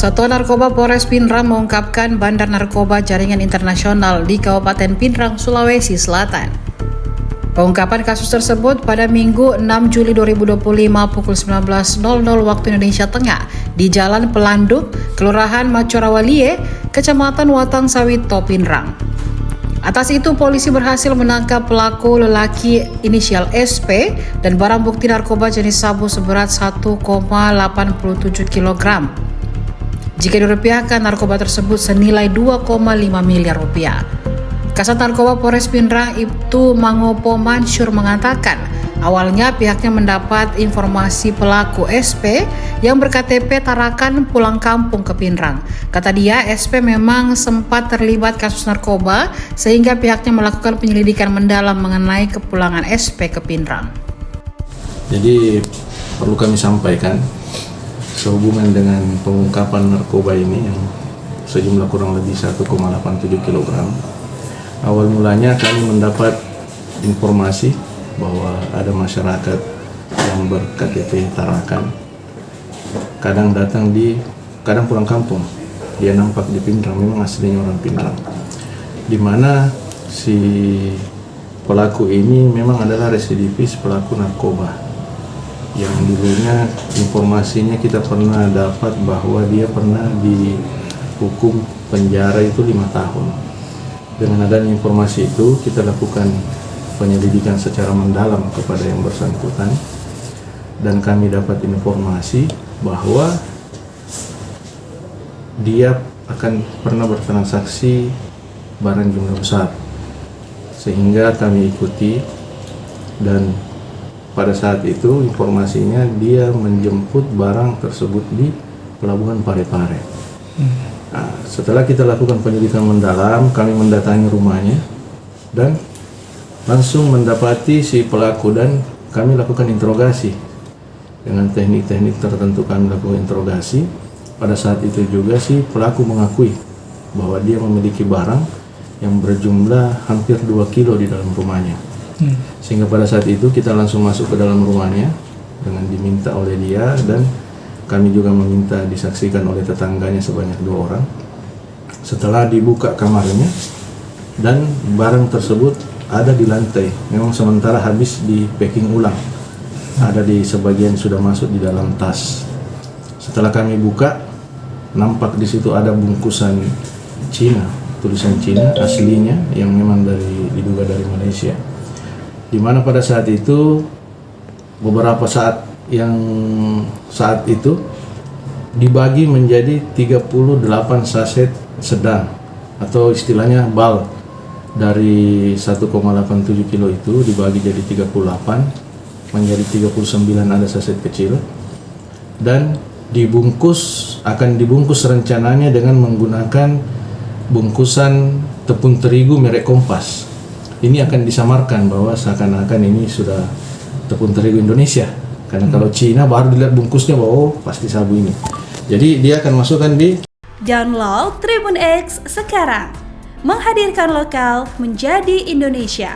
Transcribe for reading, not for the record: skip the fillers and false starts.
Satuan Narkoba Polres Pinrang mengungkapkan bandar narkoba jaringan internasional di Kabupaten Pinrang, Sulawesi Selatan. Pengungkapan kasus tersebut pada Minggu 6 Juli 2025 pukul 19.00 waktu Indonesia Tengah di Jalan Pelanduk, Kelurahan Macorawalie, Kecamatan Watang Sawito, Pinrang. Atas itu, polisi berhasil menangkap pelaku lelaki inisial SP dan barang bukti narkoba jenis sabu seberat 1,87 kg. Jika dirupiahkan, narkoba tersebut senilai 2,5 miliar rupiah. Kasat Narkoba Polres Pinrang Ibtu Mangopo Mansur mengatakan, awalnya pihaknya mendapat informasi pelaku SP yang berKTP Tarakan pulang kampung ke Pinrang. Kata dia, SP memang sempat terlibat kasus narkoba sehingga pihaknya melakukan penyelidikan mendalam mengenai kepulangan SP ke Pinrang. Jadi perlu kami sampaikan sehubungan dengan pengungkapan narkoba ini yang sejumlah kurang lebih 1,87 kg. Awal mulanya kami mendapat informasi bahwa ada masyarakat yang berKTP Tarakan, kadang pulang kampung. Dia nampak di Pinrang, memang aslinya orang Pinrang, di mana si pelaku ini memang adalah residivis pelaku narkoba. Yang dulunya informasinya kita pernah dapat bahwa dia pernah dihukum penjara itu 5 tahun. Dengan adanya informasi itu, kita lakukan penyelidikan secara mendalam kepada yang bersangkutan, dan kami dapat informasi bahwa dia akan pernah bertransaksi barang jumlah besar, sehingga kami ikuti, dan pada saat itu informasinya dia menjemput barang tersebut di Pelabuhan Parepare. Nah, setelah kita lakukan penyelidikan mendalam, kami mendatangi rumahnya dan langsung mendapati si pelaku, dan kami lakukan interogasi. Dengan teknik-teknik tertentu kami lakukan interogasi. Pada saat itu juga si pelaku mengakui bahwa dia memiliki barang yang berjumlah hampir 2 kilo di dalam rumahnya. Sehingga pada saat itu kita langsung masuk ke dalam rumahnya dengan diminta oleh dia, dan kami juga meminta disaksikan oleh tetangganya sebanyak 2 orang. Setelah dibuka kamarnya dan barang tersebut ada di lantai, memang sementara habis di packing ulang, ada di sebagian sudah masuk di dalam tas. Setelah kami buka, nampak di situ ada bungkusan Cina, tulisan Cina aslinya yang memang diduga dari Malaysia. Di mana pada saat itu beberapa saat itu dibagi menjadi 38 saset sedang, atau istilahnya bal. Dari 1,87 kilo itu dibagi jadi 38 menjadi 39 ada saset kecil, dan akan dibungkus rencananya dengan menggunakan bungkusan tepung terigu merek Kompas. Ini akan disamarkan bahwa seakan-akan ini sudah tepung terigu Indonesia, karena kalau Cina baru dilihat bungkusnya bahwa pasti sabu ini. Jadi dia akan masukkan di Download Tribun X sekarang, menghadirkan lokal menjadi Indonesia.